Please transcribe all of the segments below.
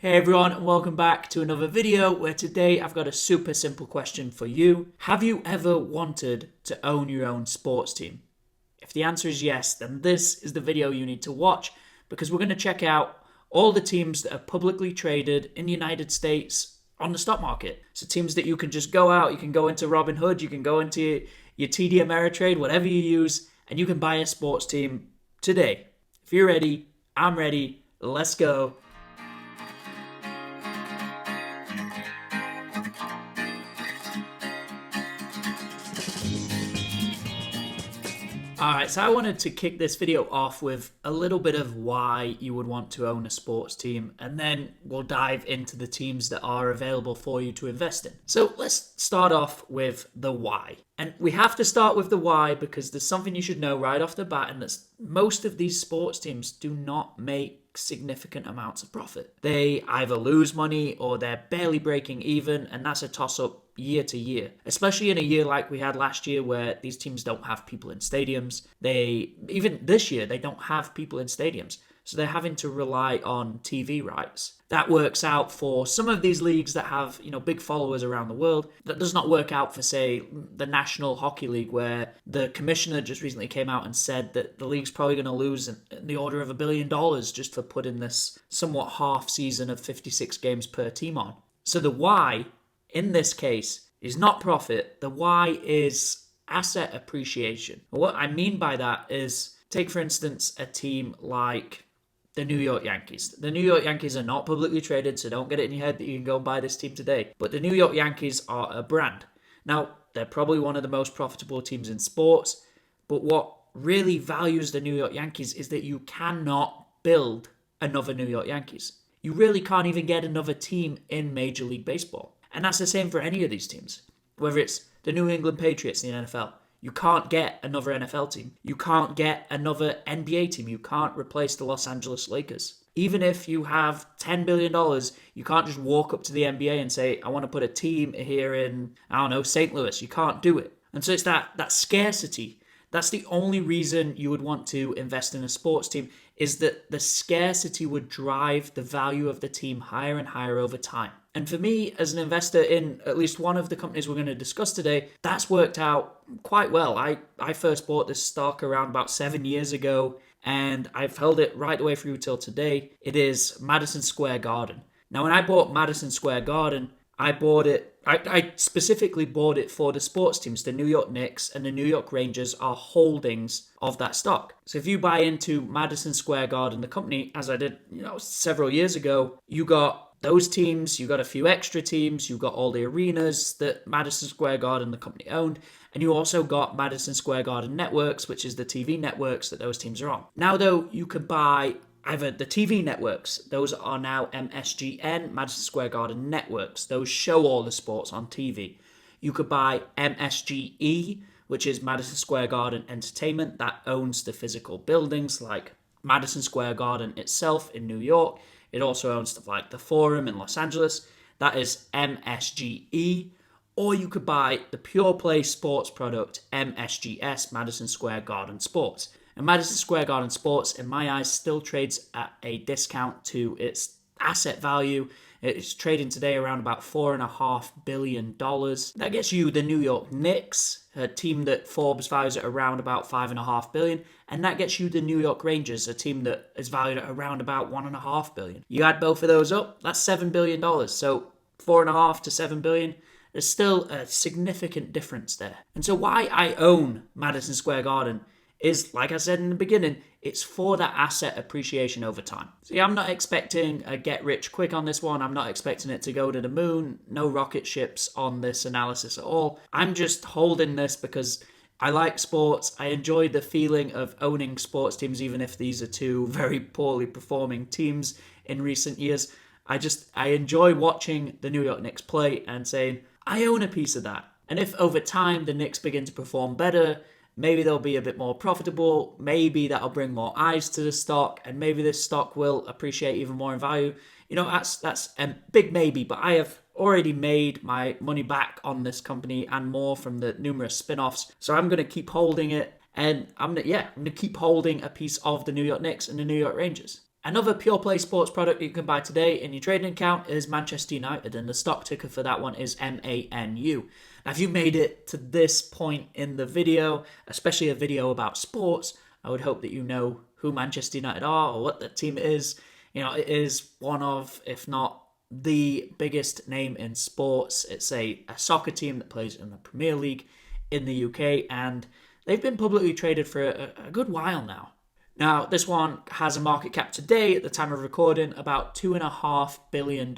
Hey everyone, and welcome back to another video where today I've got a super simple question for you. Have you ever wanted to own your own sports team? If the answer is yes, then this is the video you need to watch because we're going to check out all the teams that are publicly traded in the United States on the stock market. So teams that you can just go out, you can go into Robinhood, you can go into your TD Ameritrade, whatever you use, and you can buy a sports team today. If you're ready, I'm ready, let's go. Alright, so I wanted to kick this video off with a little bit of why you would want to own a sports team, and then we'll dive into the teams that are available for you to invest in. So let's start off with the why. And we have to start with the why because there's something you should know right off the bat, and that's most of these sports teams do not make significant amounts of profit. They either lose money or they're barely breaking even, and that's a toss-up year to year, especially in a year like we had last year where these teams don't have people in stadiums. Even this year, they don't have people in stadiums. So they're having to rely on TV rights. That works out for some of these leagues that have, big followers around the world. That does not work out for, say, the National Hockey League, where the commissioner just recently came out and said that the league's probably going to lose in the order of $1 billion just for putting this somewhat half season of 56 games per team on. So the why in this case is not profit. The why is asset appreciation. What I mean by that is, take for instance a team like the New York Yankees. The New York Yankees are not publicly traded, so don't get it in your head that you can go and buy this team today. But the New York Yankees are a brand. Now, they're probably one of the most profitable teams in sports, but what really values the New York Yankees is that you cannot build another New York Yankees. You really can't even get another team in Major League Baseball. And that's the same for any of these teams. Whether it's the New England Patriots in the NFL, you can't get another NFL team. You can't get another NBA team. You can't replace the Los Angeles Lakers. Even if you have $10 billion, you can't just walk up to the NBA and say, I want to put a team here in, St. Louis. You can't do it. And so it's that scarcity. That's the only reason you would want to invest in a sports team, is that the scarcity would drive the value of the team higher and higher over time. And for me, as an investor in at least one of the companies we're going to discuss today, that's worked out quite well. I first bought this stock around about 7 years ago, and I've held it right the way through till today. It is Madison Square Garden. Now, when I bought Madison Square Garden, I specifically bought it for the sports teams. The New York Knicks and the New York Rangers are holdings of that stock. So if you buy into Madison Square Garden, the company, as I did, several years ago, you got those teams, you got a few extra teams, you got all the arenas that Madison Square Garden, the company, owned, and you also got Madison Square Garden Networks, which is the TV networks that those teams are on. Now, though, you could buy either the TV networks, those are now MSGN, Madison Square Garden Networks. Those show all the sports on TV. You could buy MSGE, which is Madison Square Garden Entertainment, that owns the physical buildings like Madison Square Garden itself in New York. It also owns stuff like the Forum in Los Angeles. That is MSGE. Or you could buy the pure play sports product, MSGS, Madison Square Garden Sports. And Madison Square Garden Sports, in my eyes, still trades at a discount to its asset value. It's trading today around about $4.5 billion. That gets you the New York Knicks, a team that Forbes values at around about $5.5 billion. And that gets you the New York Rangers, a team that is valued at around about $1.5 billion. You add both of those up, that's $7 billion. So $4.5 to $7 billion. There's still a significant difference there. And so why I own Madison Square Garden is, like I said in the beginning, it's for that asset appreciation over time. See, I'm not expecting a get rich quick on this one. I'm not expecting it to go to the moon. No rocket ships on this analysis at all. I'm just holding this because I like sports. I enjoy the feeling of owning sports teams, even if these are two very poorly performing teams in recent years. I enjoy watching the New York Knicks play and saying, I own a piece of that. And if over time the Knicks begin to perform better, maybe they'll be a bit more profitable. Maybe that'll bring more eyes to the stock, and maybe this stock will appreciate even more in value. That's a big maybe, but I have already made my money back on this company and more from the numerous spin-offs. So I'm going to keep holding it, and I'm going to keep holding a piece of the New York Knicks and the New York Rangers. Another pure play sports product you can buy today in your trading account is Manchester United, and the stock ticker for that one is MANU. Now, if you made it to this point in the video, especially a video about sports, I would hope that you know who Manchester United are or what the team is. It is one of, if not the biggest name in sports. It's a soccer team that plays in the Premier League in the UK, and they've been publicly traded for a good while now. Now, this one has a market cap today, at the time of recording, about $2.5 billion.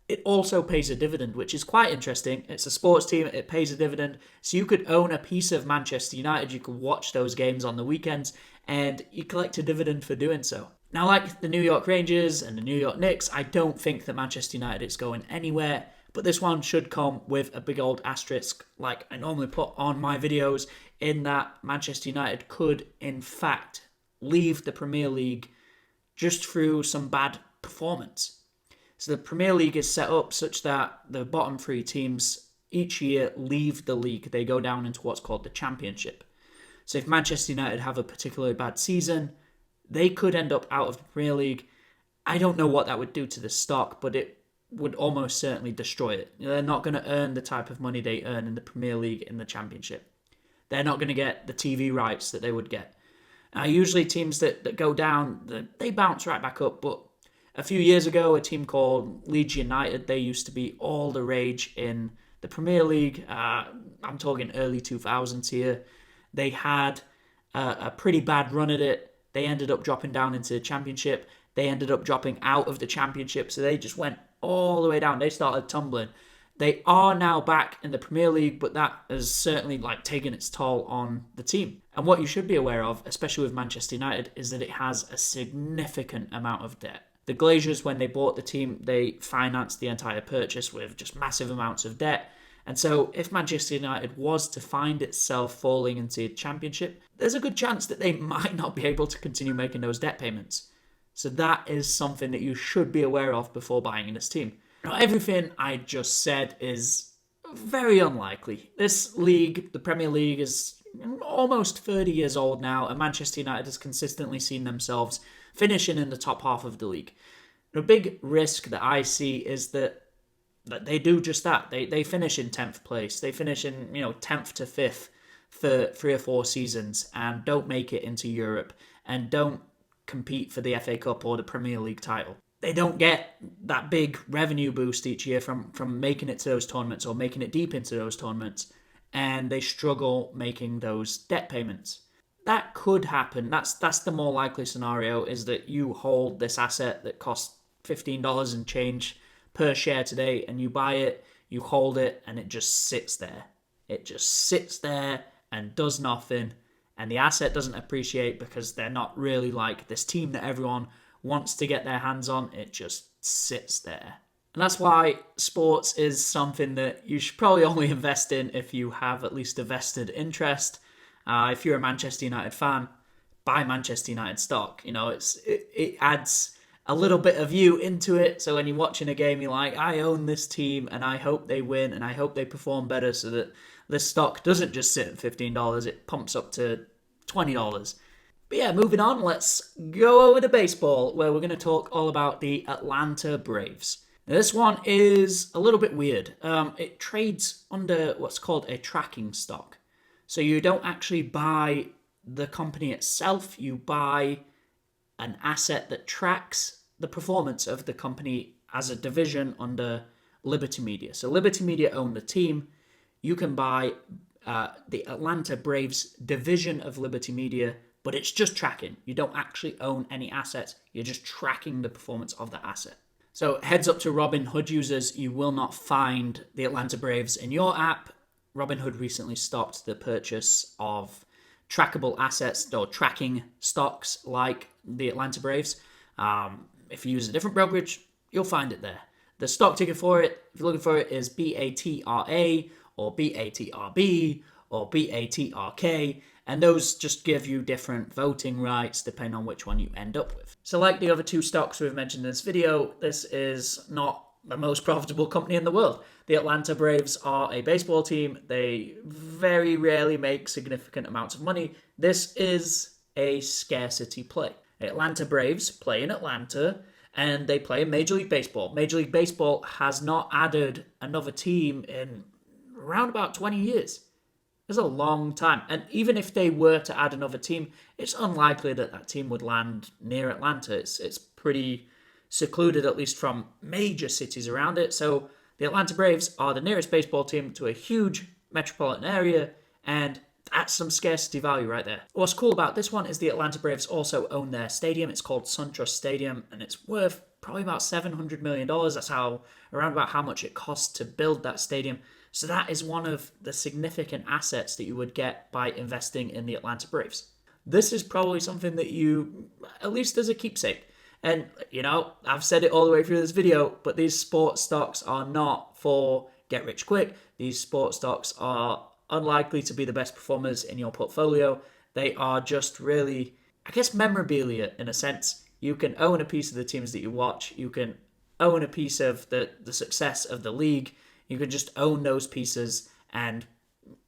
It also pays a dividend, which is quite interesting. It's a sports team, it pays a dividend. So you could own a piece of Manchester United, you could watch those games on the weekends, and you collect a dividend for doing so. Now, like the New York Rangers and the New York Knicks, I don't think that Manchester United is going anywhere, but this one should come with a big old asterisk, like I normally put on my videos, in that Manchester United could, in fact, leave the Premier League just through some bad performance. So the Premier League is set up such that the bottom three teams each year leave the league. They go down into what's called the Championship. So if Manchester United have a particularly bad season, they could end up out of the Premier League. I don't know what that would do to the stock, but it would almost certainly destroy it. They're not going to earn the type of money they earn in the Premier League in the Championship. They're not going to get the TV rights that they would get. Usually teams that go down, they bounce right back up, but a few years ago, a team called Leeds United, they used to be all the rage in the Premier League. I'm talking early 2000s here. They had a pretty bad run at it. They ended up dropping down into the Championship. They ended up dropping out of the Championship, so they just went all the way down. They started tumbling. They are now back in the Premier League, but that has certainly taken its toll on the team. And what you should be aware of, especially with Manchester United, is that it has a significant amount of debt. The Glazers, when they bought the team, they financed the entire purchase with just massive amounts of debt. And so if Manchester United was to find itself falling into the Championship, there's a good chance that they might not be able to continue making those debt payments. So that is something that you should be aware of before buying in this team. Now, everything I just said is very unlikely. This league, the Premier League, is almost 30 years old now, and Manchester United has consistently seen themselves finishing in the top half of the league. The big risk that I see is that they do just that. They finish in 10th place. They finish in 10th to 5th for 3 or 4 seasons and don't make it into Europe and don't compete for the FA Cup or the Premier League title. They don't get that big revenue boost each year from making it to those tournaments or making it deep into those tournaments, and they struggle making those debt payments. That could happen. That's the more likely scenario, is that you hold this asset that costs $15 and change per share today, and you buy it, you hold it, and it just sits there. It just sits there and does nothing, and the asset doesn't appreciate because they're not really like this team that everyone wants to get their hands on. It just sits there. And that's why sports is something that you should probably only invest in if you have at least a vested interest. If you're a Manchester United fan, buy Manchester United stock. It adds a little bit of you into it. So when you're watching a game, you're like, I own this team and I hope they win and I hope they perform better, so that the stock doesn't just sit at $15, it pumps up to $20. But yeah, moving on, let's go over to baseball, where we're going to talk all about the Atlanta Braves. Now, this one is a little bit weird. It trades under what's called a tracking stock. So you don't actually buy the company itself, you buy an asset that tracks the performance of the company as a division under Liberty Media. So Liberty Media own the team. You can buy the Atlanta Braves division of Liberty Media, but it's just tracking. You don't actually own any assets. You're just tracking the performance of the asset. So heads up to Robinhood users, you will not find the Atlanta Braves in your app. Robinhood recently stopped the purchase of trackable assets or tracking stocks like the Atlanta Braves. If you use a different brokerage, you'll find it there. The stock ticker for it, if you're looking for it, is BATRA or BATRB or BATRK, and those just give you different voting rights depending on which one you end up with. So like the other two stocks we've mentioned in this video, this is not the most profitable company in the world. The Atlanta Braves are a baseball team. They very rarely make significant amounts of money. This is a scarcity play. Atlanta Braves play in Atlanta, and they play in Major League Baseball. Major League Baseball has not added another team in around about 20 years. It's a long time. And even if they were to add another team, it's unlikely that that team would land near Atlanta. It's pretty secluded, at least from major cities around it. So the Atlanta Braves are the nearest baseball team to a huge metropolitan area, and that's some scarcity value right there. What's cool about this one is the Atlanta Braves also own their stadium. It's called SunTrust Stadium, and it's worth probably about $700 million. That's around about how much it costs to build that stadium. So that is one of the significant assets that you would get by investing in the Atlanta Braves. This is probably something that you, at least as a keepsake. And, I've said it all the way through this video, but these sports stocks are not for get rich quick. These sports stocks are unlikely to be the best performers in your portfolio. They are just really, I guess, memorabilia in a sense. You can own a piece of the teams that you watch. You can own a piece of the success of the league. You can just own those pieces and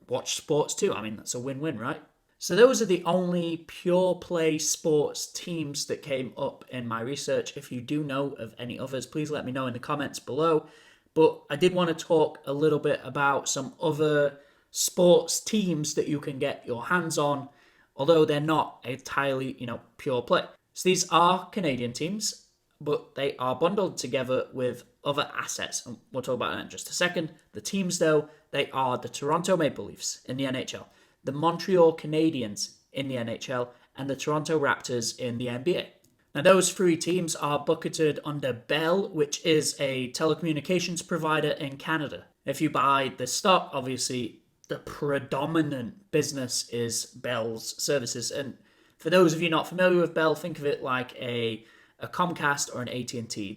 watch sports too. I mean, that's a win-win, right? So those are the only pure play sports teams that came up in my research. If you do know of any others, please let me know in the comments below. But I did want to talk a little bit about some other sports teams that you can get your hands on, although they're not entirely, pure play. So these are Canadian teams, but they are bundled together with other assets, and we'll talk about that in just a second. The teams, though, they are the Toronto Maple Leafs in the NHL, the Montreal Canadiens in the NHL, and the Toronto Raptors in the NBA. Now, those three teams are bucketed under Bell, which is a telecommunications provider in Canada. If you buy the stock, obviously, the predominant business is Bell's services. And for those of you not familiar with Bell, think of it like a Comcast or an AT&T.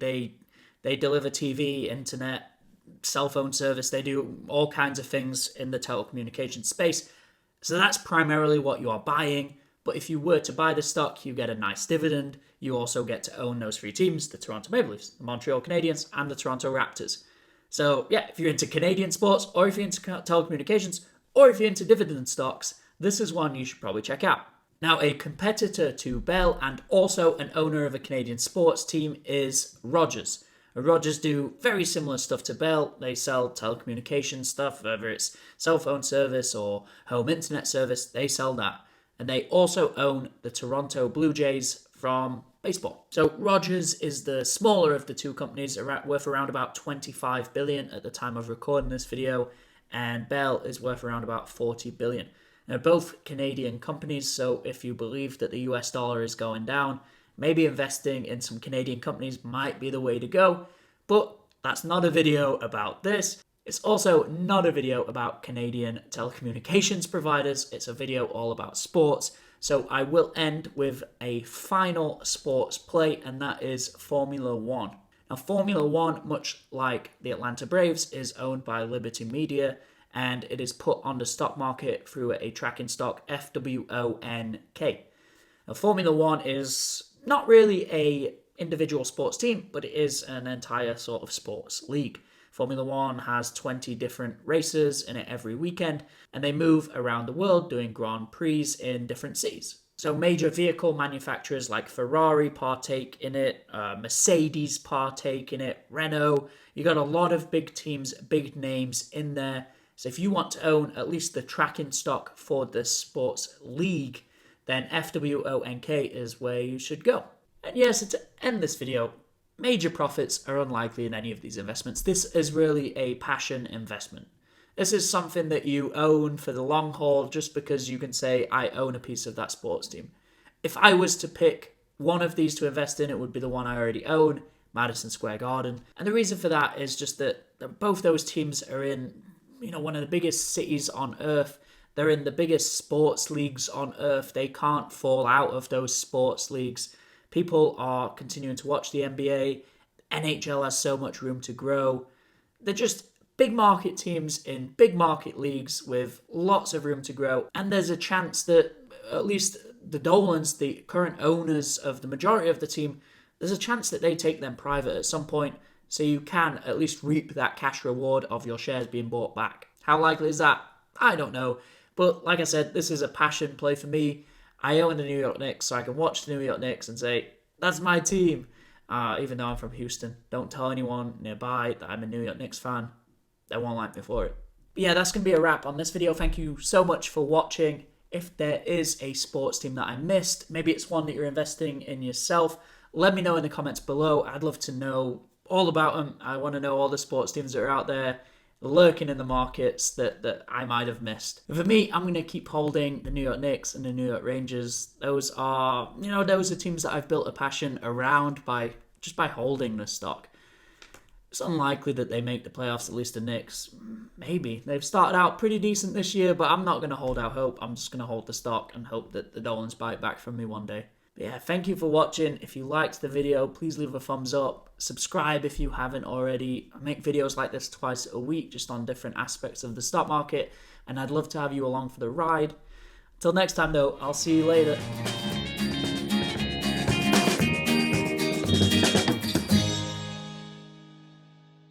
They deliver TV, internet, cell phone service. They do all kinds of things in the telecommunications space. So that's primarily what you are buying. But if you were to buy the stock, you get a nice dividend. You also get to own those three teams, the Toronto Maple Leafs, the Montreal Canadiens, and the Toronto Raptors. So yeah, if you're into Canadian sports, or if you're into telecommunications, or if you're into dividend stocks, this is one you should probably check out. Now, a competitor to Bell and also an owner of a Canadian sports team is Rogers. Rogers do very similar stuff to Bell. They sell telecommunications stuff, whether it's cell phone service or home internet service, they sell that. And they also own the Toronto Blue Jays from baseball. So Rogers is the smaller of the two companies, worth around about $25 billion at the time of recording this video, and Bell is worth around about $40 billion. They're both Canadian companies, so if you believe that the US dollar is going down, maybe investing in some Canadian companies might be the way to go. But that's not a video about this. It's also not a video about Canadian telecommunications providers. It's a video all about sports. So I will end with a final sports play, and that is Formula One. Now, Formula One, much like the Atlanta Braves, is owned by Liberty Media, and it is put on the stock market through a tracking stock, FWONK. Now, Formula One is not really a individual sports team, but it is an entire sort of sports league. Formula One has 20 different races in it every weekend, and they move around the world doing Grand Prix in different cities. So major vehicle manufacturers like Ferrari partake in it, Mercedes partake in it, Renault. You got a lot of big teams, big names in there. So if you want to own at least the tracking stock for the sports league, then FWONK is where you should go. And yes, to end this video, major profits are unlikely in any of these investments. This is really a passion investment. This is something that you own for the long haul just because you can say, I own a piece of that sports team. If I was to pick one of these to invest in, it would be the one I already own, Madison Square Garden. And the reason for that is just that both those teams are in, one of the biggest cities on earth. They're in the biggest sports leagues on earth. They can't fall out of those sports leagues. People are continuing to watch the NBA. NHL has so much room to grow. They're just big market teams in big market leagues with lots of room to grow. And there's a chance that at least the Dolans, the current owners of the majority of the team, there's a chance that they take them private at some point. So you can at least reap that cash reward of your shares being bought back. How likely is that? I don't know. But like I said, this is a passion play for me. I own the New York Knicks, so I can watch the New York Knicks and say, that's my team. Even though I'm from Houston. Don't tell anyone nearby that I'm a New York Knicks fan. They won't like me for it. But yeah, that's going to be a wrap on this video. Thank you so much for watching. If there is a sports team that I missed, maybe it's one that you're investing in yourself, let me know in the comments below. I'd love to know all about them. I want to know all the sports teams that are out there lurking in the markets that I might have missed. For me, I'm going to keep holding the New York Knicks and the New York Rangers. Those are teams that I've built a passion around by holding the stock. It's unlikely that they make the playoffs, at least the Knicks. Maybe. They've started out pretty decent this year, but I'm not going to hold out hope. I'm just going to hold the stock and hope that the Dolans buy it back from me one day. But yeah, thank you for watching. If you liked the video, please leave a thumbs up. Subscribe if you haven't already. I make videos like this twice a week, just on different aspects of the stock market, and I'd love to have you along for the ride. Until next time, though, I'll see you later.